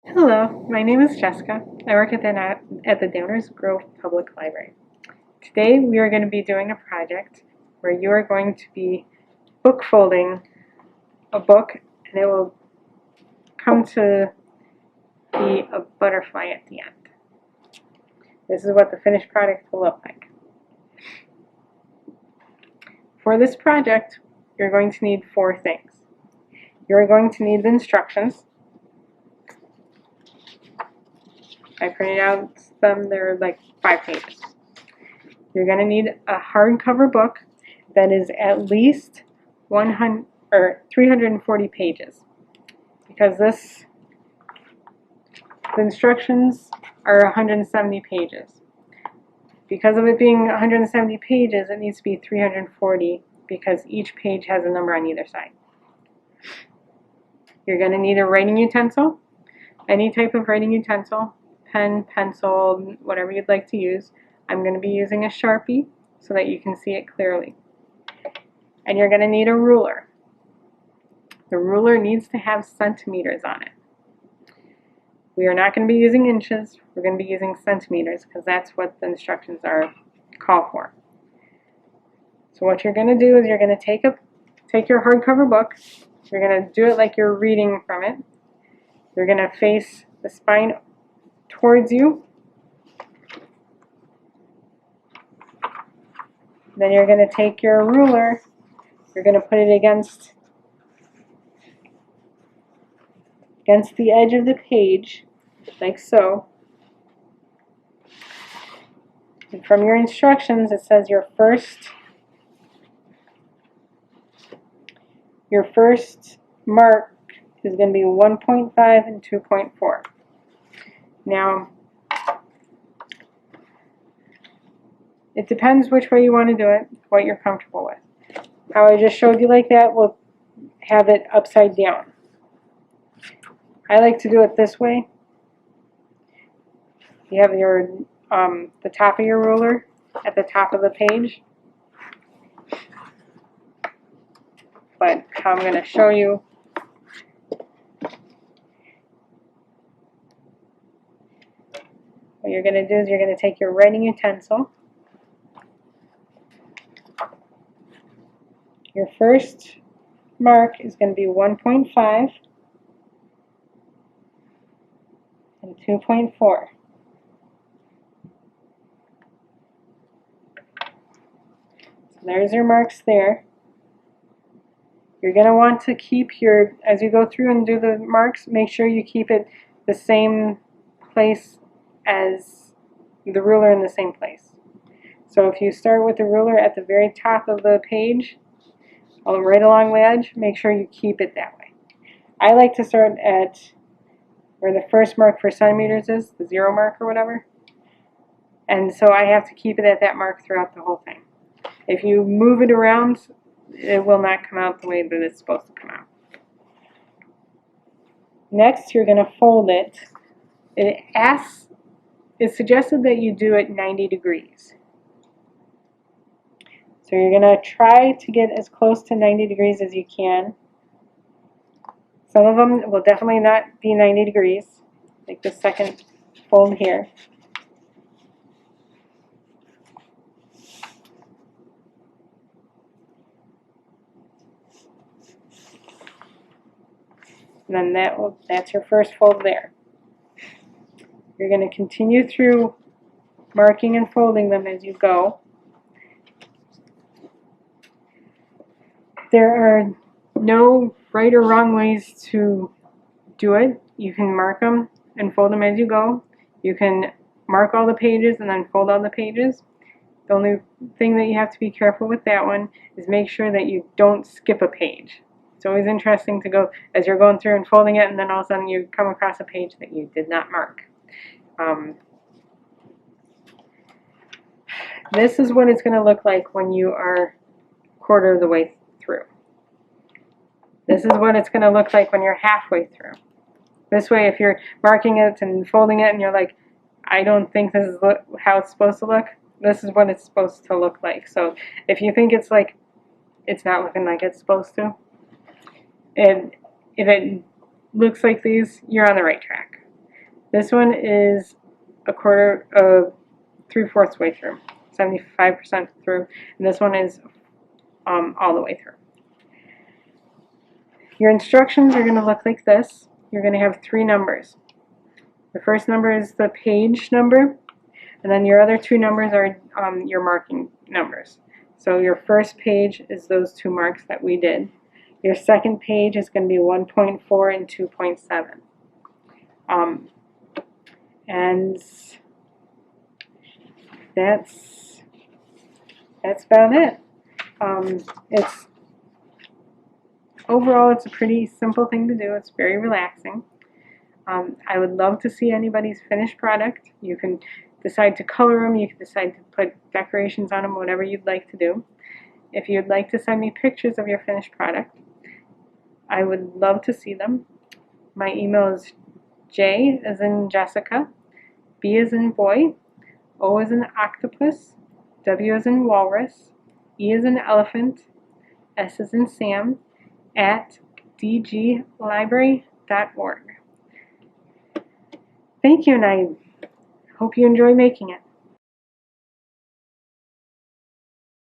Hello, my name is Jessica. I work at the Downers Grove Public Library. Today we are going to be doing a project where you are going to be book folding a book and it will come to be a butterfly at the end. This is what the finished product will look like. For this project, you're going to need 4 things. You're going to need the instructions. I printed out them, they're like 5 pages. You're going to need a hardcover book that is at least 340 pages, because the instructions are 170 pages. Because of it being 170 pages, it needs to be 340 because each page has a number on either side. You're going to need a writing utensil, any type of writing utensil, pen, pencil, whatever you'd like to use. I'm going to be using a Sharpie so that you can see it clearly. And you're going to need a ruler. The ruler needs to have centimeters on it. We are not going to be using inches, we're going to be using centimeters because that's what the instructions are call for. So what you're going to do is you're going to take your hardcover book, you're going to do it like you're reading from it. You're going to face the spine towards you. Then you're going to take your ruler, you're going to put it against the edge of the page, like so. And from your instructions, it says your first mark is going to be 1.5 and 2.4. Now, it depends which way you want to do it, what you're comfortable with. How I just showed you like that will have it upside down. I like to do it this way. You have your the top of your ruler at the top of the page. But how I'm going to show you, what you're going to do is you're going to take your writing utensil. Your first mark is going to be 1.5 and 2.4. So there's your marks there. You're going to want to keep as you go through and do the marks, make sure you keep it the same place as the ruler in the same place. So if you start with the ruler at the very top of the page, right along the edge, make sure you keep it that way. I like to start at where the first mark for centimeters is, the 0 mark or whatever. And so I have to keep it at that mark throughout the whole thing. If you move it around, it will not come out the way that it's supposed to come out. Next, you're going to fold it. It's suggested that you do it 90 degrees. So you're going to try to get as close to 90 degrees as you can. Some of them will definitely not be 90 degrees, like the second fold here. And then that's your first fold there. You're going to continue through marking and folding them as you go. There are no right or wrong ways to do it. You can mark them and fold them as you go. You can mark all the pages and then fold all the pages. The only thing that you have to be careful with that one is make sure that you don't skip a page. It's always interesting to go as you're going through and folding it, and then all of a sudden you come across a page that you did not mark. This is what it's going to look like when you are quarter of the way through. This is what it's going to look like when you're halfway through. This way, if you're marking it and folding it and you're like, I don't think this is how it's supposed to look, this is what it's supposed to look like. So if you think it's like, it's not looking like it's supposed to, and if it looks like these, you're on the right track. This one is a quarter of 3/4 way through, 75% through, and this one is all the way through. Your instructions are going to look like this. You're going to have 3 numbers. The first number is the page number, and then your other 2 numbers are your marking numbers. So your first page is those 2 marks that we did. Your second page is going to be 1.4 and 2.7. And that's about it. Overall, it's a pretty simple thing to do. It's very relaxing. I would love to see anybody's finished product. You can decide to color them, you can decide to put decorations on them, whatever you'd like to do. If you'd like to send me pictures of your finished product, I would love to see them. My email is J as in Jessica, B as in boy, O as in octopus, W as in walrus, E as in elephant, S as in Sam, at dglibrary.org. Thank you, and I hope you enjoy making it.